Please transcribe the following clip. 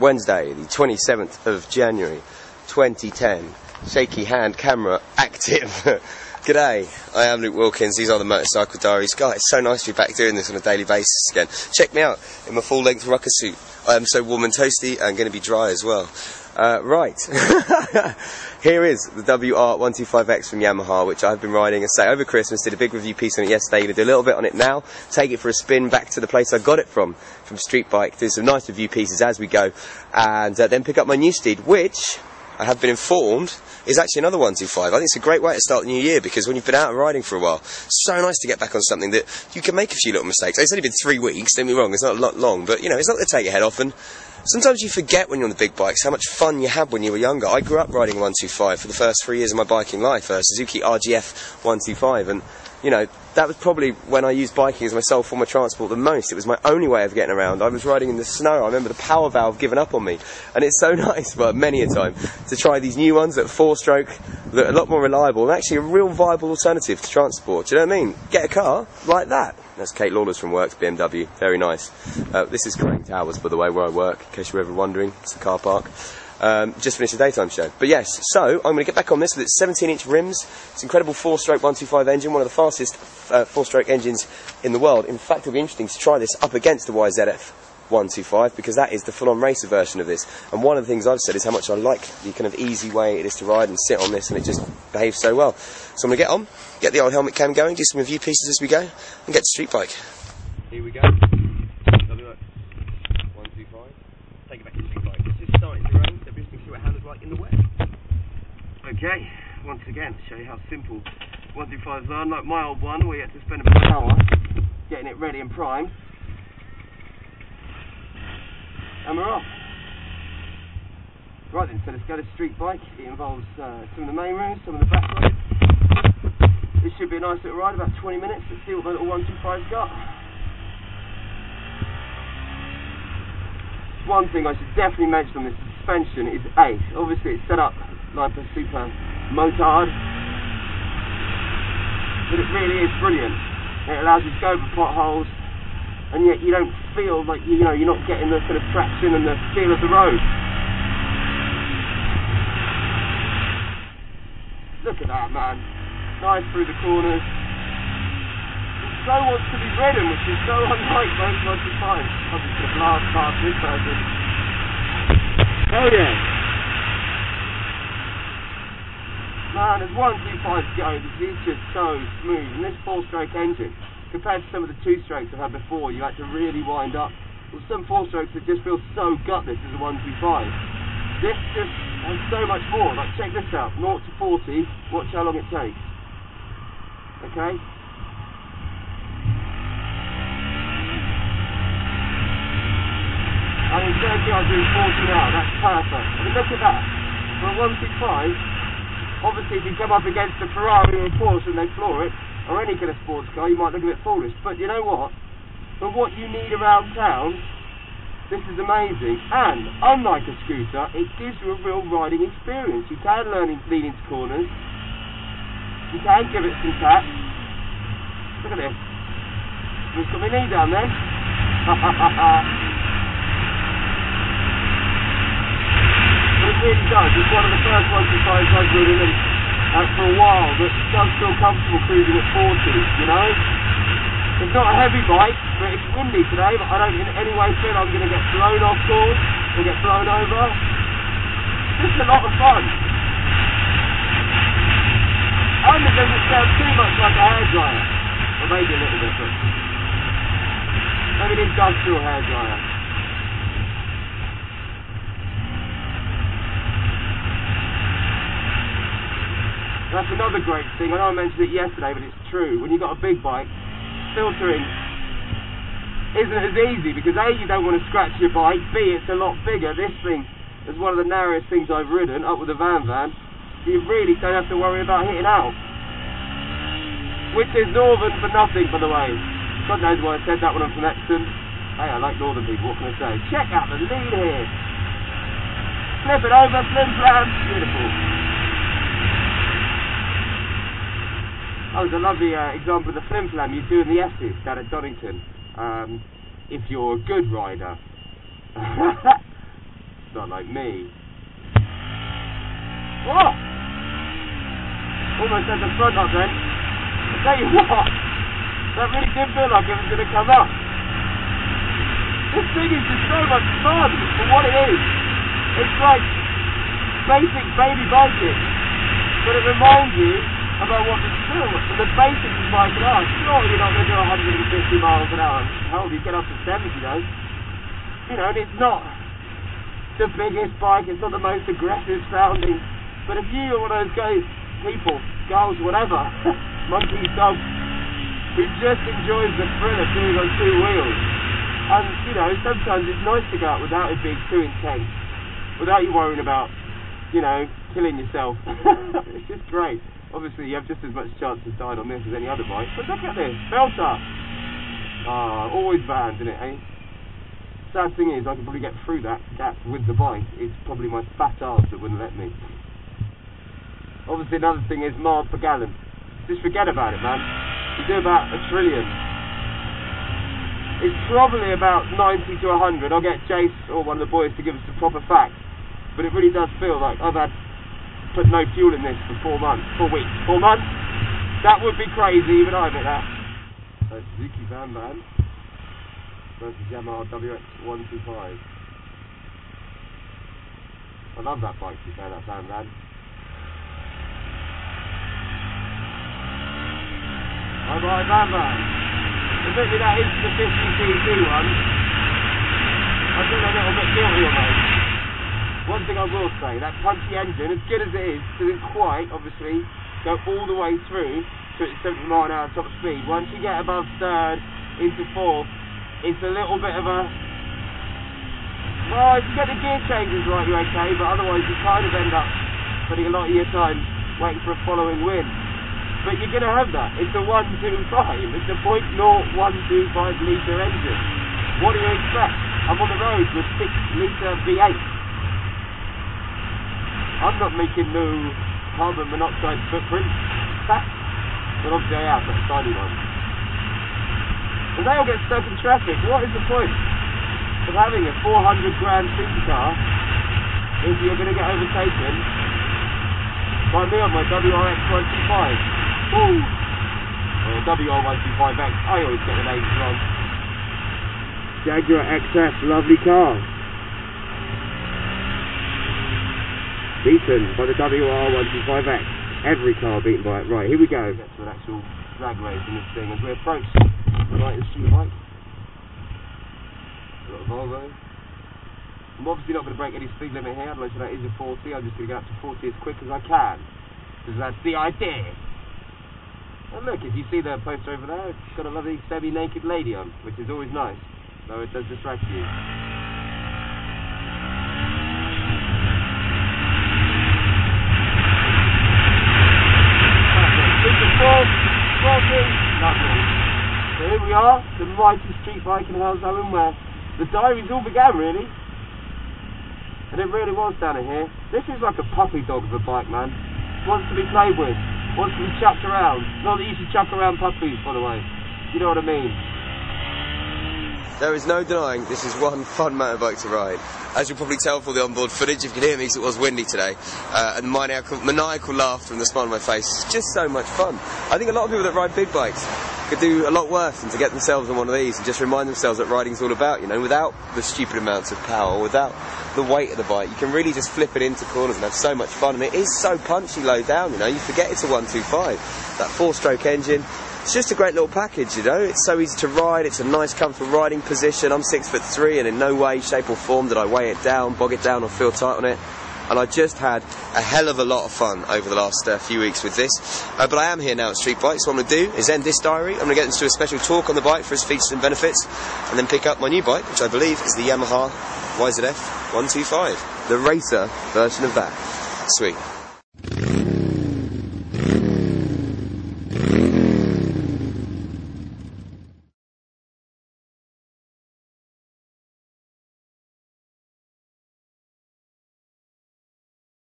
Wednesday, the 27th of January, 2010. Shaky hand camera active. G'day, I am Luke Wilkins, these are the Motorcycle Diaries. Guys, it's so nice to be back doing this on a daily basis again. Check me out in my full length rucker suit. I am so warm and toasty and going to be dry as well. Right, here is the WR125X from Yamaha, which I've been riding, say, over Christmas. Did a big review piece on it yesterday. Going to do a little bit on it now, take it for a spin back to the place I got it from Street Bike, do some nice review pieces as we go, and then pick up my new steed, which I have been informed is actually another 125. I think it's a great way to start the new year, because when you've been out riding for a while, so nice to get back on something that you can make a few little mistakes. It's only been 3 weeks, don't get me wrong, it's not a lot long, but you know, it's not going to take your head off. And sometimes you forget when you're on the big bikes how much fun you had when you were younger. I grew up riding 125 for the first 3 years of my biking life, Suzuki RGF 125, and you know, that was probably when I used biking as my sole form of transport the most. It was my only way of getting around. I was riding in the snow. I remember the power valve giving up on me. And it's so nice, well, many a time, to try these new ones that are 4-stroke, that are a lot more reliable, and actually a real viable alternative to transport. Do you know what I mean? Get a car like that. That's Kate Lawler's from Works, BMW. Very nice. This is Crane Towers, by the way, where I work, in case you're ever wondering. It's a car park. Just finished a daytime show. But yes, so I'm going to get back on this with its 17-inch rims. It's an incredible 4-stroke 125 engine, one of the fastest 4-stroke engines in the world. In fact, it'll be interesting to try this up against the YZF 125, because that is the full-on racer version of this. And one of the things I've said is how much I like the kind of easy way it is to ride and sit on this, and it just behaves so well. So I'm going to get on, get the old helmet cam going, do some review pieces as we go, and get to Street Bike. Here we go. Take it back to Street Bike. It's just starting to rain, so just to see what it handles like in the wet. Okay, once again, to show you how simple 125s are, like my old one, where you had to spend about an hour getting it ready and primed. And we're off. Right then, so let's go to Street Bike. It involves some of the main rooms, some of the back roads. This should be a nice little ride, about 20 minutes. Let's see what the little 125's got. One thing I should definitely mention on this suspension is ace. Obviously it's set up like a super motard, but it really is brilliant. It allows you to go over potholes, and yet you don't feel like, you know, you're not getting the sort of traction and the feel of the road. Look at that, man. Nice through the corners. So wants to be ridden, which is so unlike most 125s. I'm just going to blast past this person. Oh yeah! Man, as 125s go, this is just so smooth. And this 4-stroke engine, compared to some of the 2-strokes I've had before, you had to really wind up. Well, some 4-strokes that just feel so gutless as a 125. This just has so much more. Like, check this out. 0 to 40, watch how long it takes. Okay? I mean, 30 I'm doing 40 now, that's perfect. I mean, look at that. For a 125, obviously if you come up against a Ferrari or a Porsche and they floor it, or any kind of sports car, you might look a bit foolish. But you know what? For what you need around town, this is amazing. And, unlike a scooter, it gives you a real riding experience. You can learn to lean into corners. You can give it some tap. Look at this. Just got my knee down there. It really does. It's one of the first 125s I've ridden for a while that does feel comfortable cruising at 40, you know? It's not a heavy bike, but it's windy today, but I don't in any way feel I'm going to get blown off course or get blown over. It's just a lot of fun. And it doesn't sound too much like a hairdryer. Or maybe a little bit, but maybe an industrial hairdryer. That's another great thing. I know I mentioned it yesterday, but it's true. When you've got a big bike, filtering isn't as easy, because A, you don't want to scratch your bike, B, it's a lot bigger. This thing is one of the narrowest things I've ridden, up with a van. You really don't have to worry about hitting out. Which is northern for nothing, by the way. God knows why I said that when I'm from Epsom. Hey, I like northern people, what can I say? Check out the lead here. Flip it over, flim flam. Beautiful. Oh, there's a lovely example of the flim flam you do in the S's down at Donington, if you're a good rider. not like me. Oh! Almost had the front up then. I tell you what, that really did feel like it was going to come up. This thing is just so much fun for what it is. It's like basic baby biking, but it reminds you about what to do. And the basics of biking are, sure, you're not going to do 150 miles an hour. Hell, you get up to 70 though. You know, and it's not the biggest bike, it's not the most aggressive sounding, but if you are one of those guys, people, girls, whatever, monkeys, dogs, who just enjoys the thrill of doing on two wheels, and you know, sometimes it's nice to go out without it being too intense, without you worrying about, you know, killing yourself. It's just great. Obviously you have just as much chance of dying on this as any other bike, but look at this, belter! Ah, always banned, isn't it, eh? Sad thing is, I can probably get through that gap with the bike. It's probably my fat arse that wouldn't let me. Obviously another thing is miles per gallon. Just forget about it, man. You do about 1 trillion. It's probably about 90 to 100. I'll get Jace or one of the boys to give us the proper facts. But it really does feel like I've had put no fuel in this for 4 months. 4 weeks. 4 months? That would be crazy, even I admit that. So Suzuki Van versus Yamaha WR125. I love that bike, to say that Van. Bye-bye, Van. Admittedly, that is the 50cc one. I feel a little bit guilty on those. One thing I will say, that punchy engine, as good as it is, doesn't quite, obviously, go all the way through to its 70 mile an hour top speed. Once you get above third, into fourth, it's a little bit of a... Well, if you get the gear changes right, you're okay, but otherwise you kind of end up spending a lot of your time waiting for a following wind. But you're going to have that. It's a 125. It's a 0.0125 litre engine. What do you expect? I'm on the road with 6 litre V8. I'm not making no carbon monoxide footprint. But obviously I have, that tiny one. And they all get stuck in traffic. What is the point of having a 400 grand supercar if you're going to get overtaken by me on my WRX125? Woo! Or WR125X, I always get the names wrong. Jaguar XF, lovely car. Beaten by the WR125X. Every car beaten by it. Right, here we go. Get to an actual drag race in this thing as we approach the right of the street bike. A lot of Volvo. I'm obviously not going to break any speed limit here, otherwise that is a 40. I'm just going to get up to 40 as quick as I can, because that's the idea. And look, if you see the poster over there, it's got a lovely semi-naked lady on, which is always nice, though it does distract you. Lovely. So here we are, the mighty street bike in hell's own where the Diaries all began, really. And it really was down in here. This is like a puppy dog of a bike, man. Wants to be played with, wants to be chucked around. Not that you should chuck around puppies, by the way. You know what I mean. There is no denying this is one fun motorbike to ride. As you'll probably tell from the onboard footage, if you can hear me, because it was windy today, and the maniacal laugh from the smile on my face is just so much fun. I think a lot of people that ride big bikes could do a lot worse than to get themselves on one of these and just remind themselves that riding's all about, you know, without the stupid amounts of power, without the weight of the bike, you can really just flip it into corners and have so much fun. And it is so punchy low down, you know, you forget it's a 125. That 4-stroke engine. It's just a great little package, you know. It's so easy to ride, it's a nice comfortable riding position. I'm 6'3", and in no way, shape or form did I weigh it down, bog it down or feel tight on it. And I just had a hell of a lot of fun over the last few weeks with this. But I am here now at Street Bike, so what I'm going to do is end this diary. I'm going to get into a special talk on the bike for its features and benefits, and then pick up my new bike, which I believe is the Yamaha WR125, the racer version of that. Sweet.